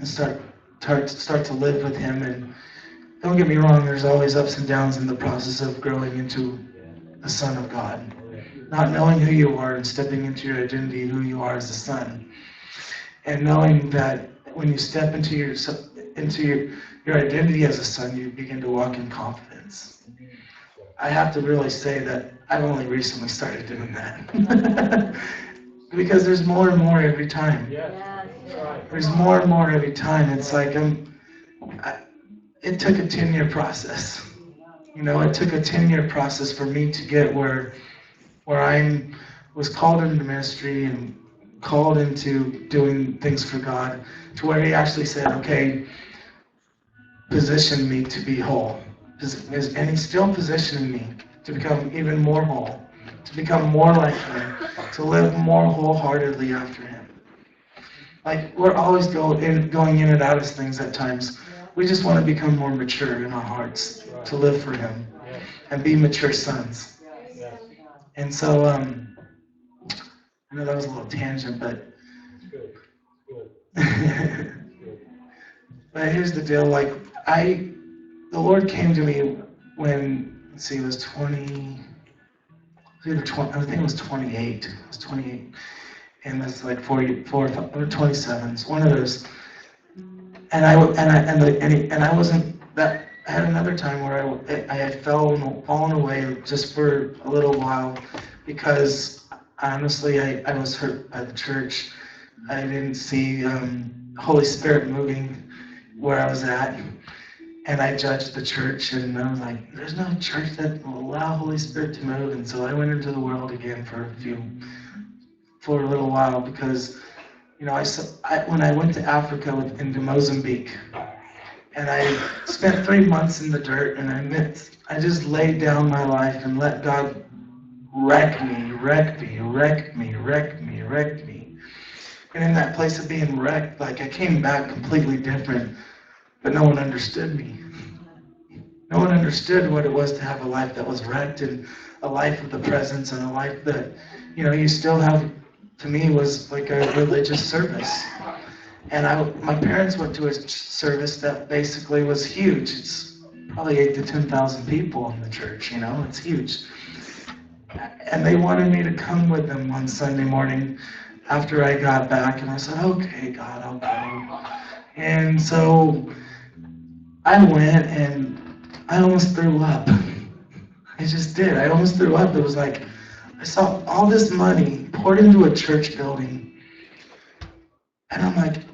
and start to live with Him. And don't get me wrong, there's always ups and downs in the process of growing into a son of God. Not knowing who you are and stepping into your identity, who you are as a son. And knowing that when you step into your identity as a son, you begin to walk in confidence. I have to really say that I've only recently started doing that. Because there's more and more every time. There's more and more every time. It's like it took a 10-year process. It took a 10-year process for me to get where I was called into ministry and called into doing things for God, to where He actually said, okay, position me to be whole. And He's still positioning me to become even more whole, to become more like Him, to live more wholeheartedly after Him. Like, we're always going in and out of things at times. We just want to become more mature in our hearts, to live for Him, and be mature sons. And so, I know that was a little tangent, but but here's the deal. Like, the Lord came to me when, let's see, it was 20. I think it was 28. It was 28, and that's like 44 or 27. It's one of those. And I wasn't that. I had another time where I had fallen away just for a little while, because honestly I was hurt by the church. I didn't see Holy Spirit moving where I was at, and I judged the church, and I was like, there's no church that will allow Holy Spirit to move. And so I went into the world again for a little while, because when I went to Africa into Mozambique, and I spent 3 months in the dirt, and I just laid down my life and let God wreck me. And in that place of being wrecked, like, I came back completely different, but no one understood me. No one understood what it was to have a life that was wrecked, and a life with the presence, and a life that, you still have, to me, was like a religious service. And my parents went to a service that basically was huge. It's probably 8,000 to 10,000 people in the church, it's huge. And they wanted me to come with them one Sunday morning after I got back, and I said, okay, God, I'll go. And so I went, and I almost threw up. I just did. I almost threw up. It was like, I saw all this money poured into a church building, and I'm like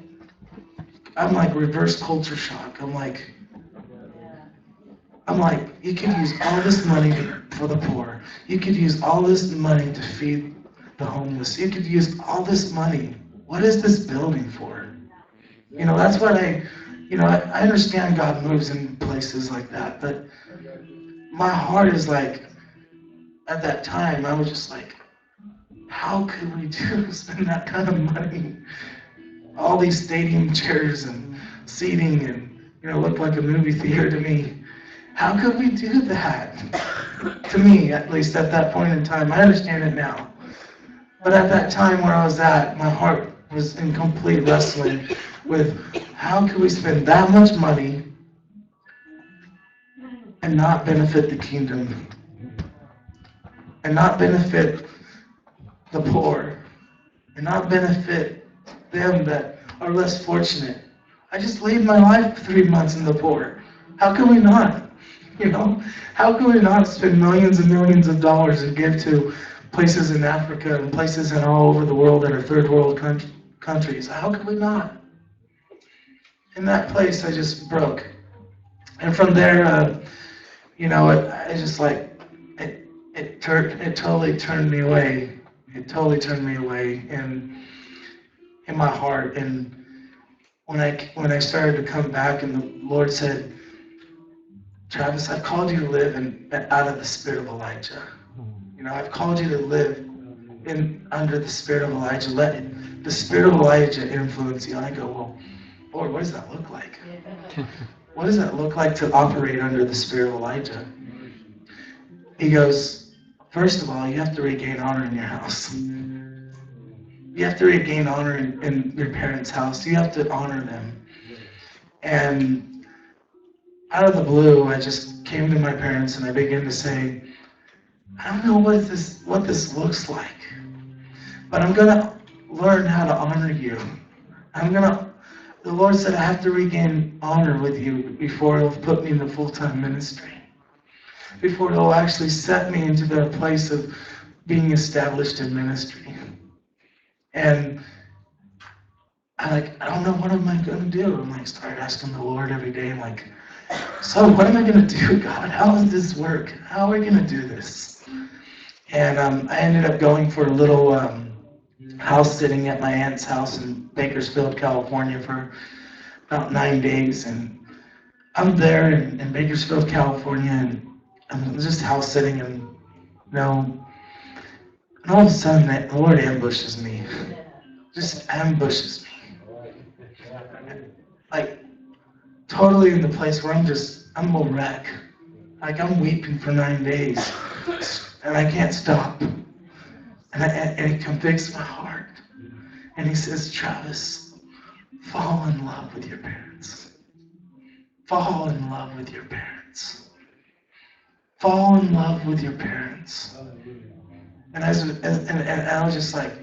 reverse culture shock. I'm like, you could use all this money for the poor. You could use all this money to feed the homeless. You could use all this money. What is this building for? That's what I understand God moves in places like that, but my heart is like, at that time, I was just like, how could we spend that kind of money? All these stadium chairs and seating, and looked like a movie theater to me. How could we do that? To me, at least at that point in time. I understand it now. But at that time where I was at, my heart was in complete wrestling with, how could we spend that much money and not benefit the kingdom, and not benefit the poor, and not benefit them that are less fortunate. I just laid my life for 3 months in the poor. How can we not? How can we not spend millions and millions of dollars and give to places in Africa and places in all over the world that are third world countries? How could we not? In that place, I just broke. And from there, I just like, it totally turned me away. It totally turned me away in my heart. And when I started to come back, and the Lord said, Travis, I've called you to live out of the spirit of Elijah. I've called you to live under the spirit of Elijah. Let the spirit of Elijah influence you. And I go, well, Lord, what does that look like? What does that look like to operate under the spirit of Elijah? He goes, first of all, you have to regain honor in your house. You have to regain honor in your parents' house. You have to honor them. And out of the blue, I just came to my parents and I began to say, I don't know what this looks like, but I'm gonna learn how to honor you. The Lord said I have to regain honor with you before He'll put me in the full-time ministry, before He'll actually set me into the place of being established in ministry. And I don't know what am I going to do. I'm like, started asking the Lord every day. I'm like, so what am I going to do, God? How does this work? How are we going to do this? And I ended up going for a little house sitting at my aunt's house in Bakersfield, California for about 9 days. And I'm there in Bakersfield, California, and I'm just house sitting, and and all of a sudden the Lord ambushes me. Just ambushes me. Like, totally in the place where I'm a wreck. Like, I'm weeping for 9 days, and I can't stop. And it convicts my heart. And He says, Travis, fall in love with your parents. Fall in love with your parents. Fall in love with your parents. And I was just like,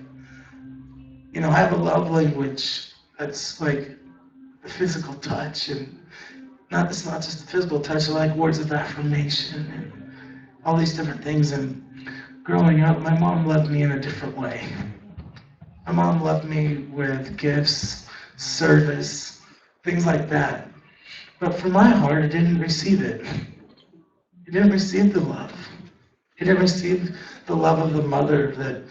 I have a love language that's like the physical touch, and it's not just the physical touch. I like words of affirmation and all these different things. And growing up, my mom loved me in a different way. My mom loved me with gifts, service, things like that. But for my heart, it didn't receive it. It didn't receive the love. It didn't receive the love of the mother that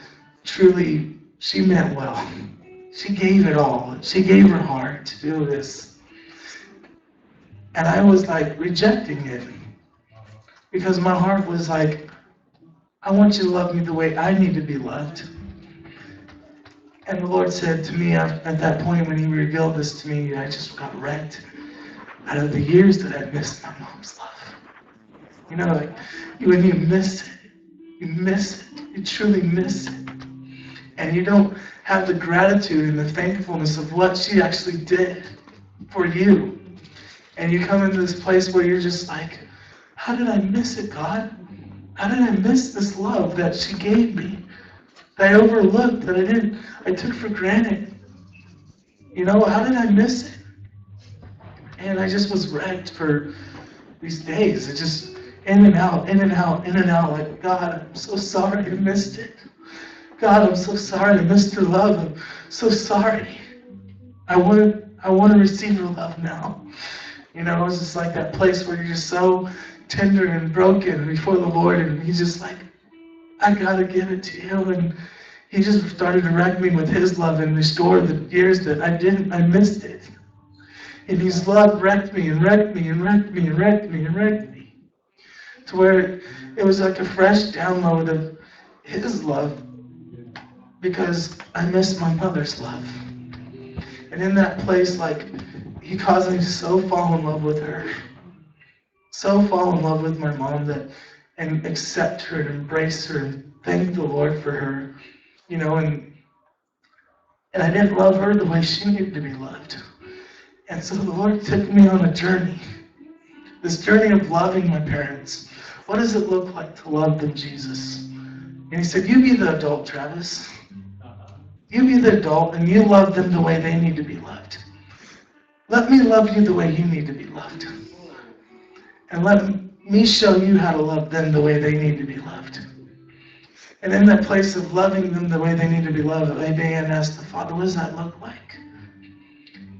truly she meant well. She gave it all. She gave her heart to do this. And I was like rejecting it because my heart was like, I want you to love me the way I need to be loved. And the Lord said to me at that point when He revealed this to me, I just got wrecked out of the years that I missed my mom's love. Like when you miss it, you miss it. You truly miss it. And you don't have the gratitude and the thankfulness of what she actually did for you. And you come into this place where you're just like, how did I miss it, God? How did I miss this love that she gave me? That I overlooked, that I took for granted. How did I miss it? And I just was wrecked for these days. It just in and out, in and out, in and out. Like, God, I'm so sorry I missed it. God, I'm so sorry I missed your love. I'm so sorry. I want to receive your love now. It's just like that place where you're just so tender and broken before the Lord, and He's just like, I gotta give it to you. And He just started to wreck me with His love and restore the years that I missed it. And His love wrecked me and wrecked me and wrecked me and wrecked me and wrecked me. To where it was like a fresh download of His love because I missed my mother's love. And in that place, like, He caused me to so fall in love with her. So fall in love with my mom and accept her and embrace her and thank the Lord for her. And I didn't love her the way she needed to be loved. And so the Lord took me on a journey. This journey of loving my parents. What does it look like to love them, Jesus? And He said, you be the adult, Travis. You be the adult and you love them the way they need to be loved. Let me love you the way you need to be loved. And let me show you how to love them the way they need to be loved. And in that place of loving them the way they need to be loved, I began to ask the Father, what does that look like?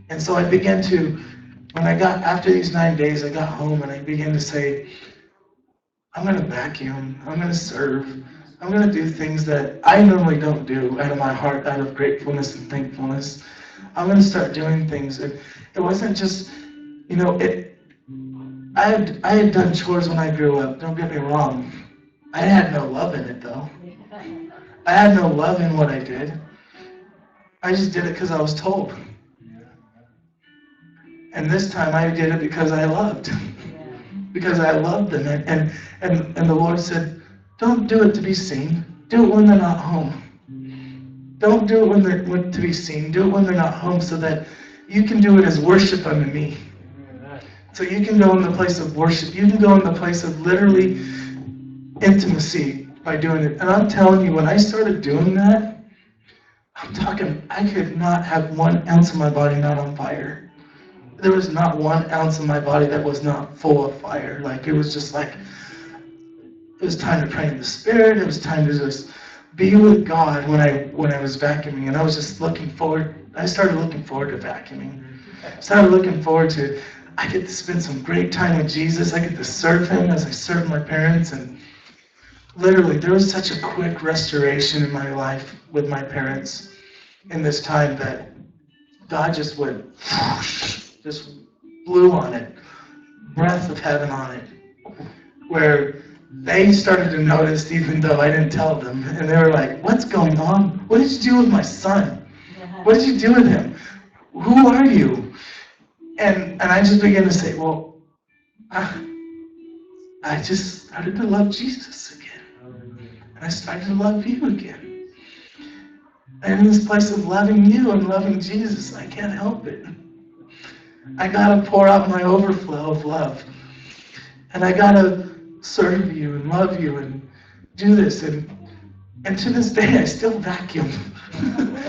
And so I began to, after these 9 days, I got home and I began to say, I'm going to vacuum, I'm going to serve, I'm going to do things that I normally don't do out of my heart, out of gratefulness and thankfulness. I'm going to start doing things. And it wasn't just, I had done chores when I grew up, don't get me wrong. I had no love in it, though. I had no love in what I did. I just did it because I was told. And this time I did it because I loved. Because I loved them. And the Lord said, don't do it to be seen. Do it when they're not home. Don't do it when to be seen. Do it when they're not home so that you can do it as worship unto me. So you can go in the place of worship. You can go in the place of literally intimacy by doing it. And I'm telling you, when I started doing that, I'm talking, I could not have 1 ounce of my body not on fire. There was not 1 ounce of my body that was not full of fire. Like, it was just like, it was time to pray in the Spirit. It was time to just be with God when I was vacuuming. And I was just looking forward. I started looking forward to vacuuming. I started looking forward to, I get to spend some great time with Jesus. I get to serve Him as I serve my parents. And literally, there was such a quick restoration in my life with my parents in this time that God just went, whoosh, just blew on it, breath of heaven on it, where they started to notice even though I didn't tell them. And they were like, what's going on? What did you do with my son? What did you do with him? Who are you? And I just began to say, well, I just started to love Jesus again. And I started to love you again. And in this place of loving you and loving Jesus, I can't help it. I got to pour out my overflow of love. And I got to serve you and love you and do this. And to this day, I still vacuum.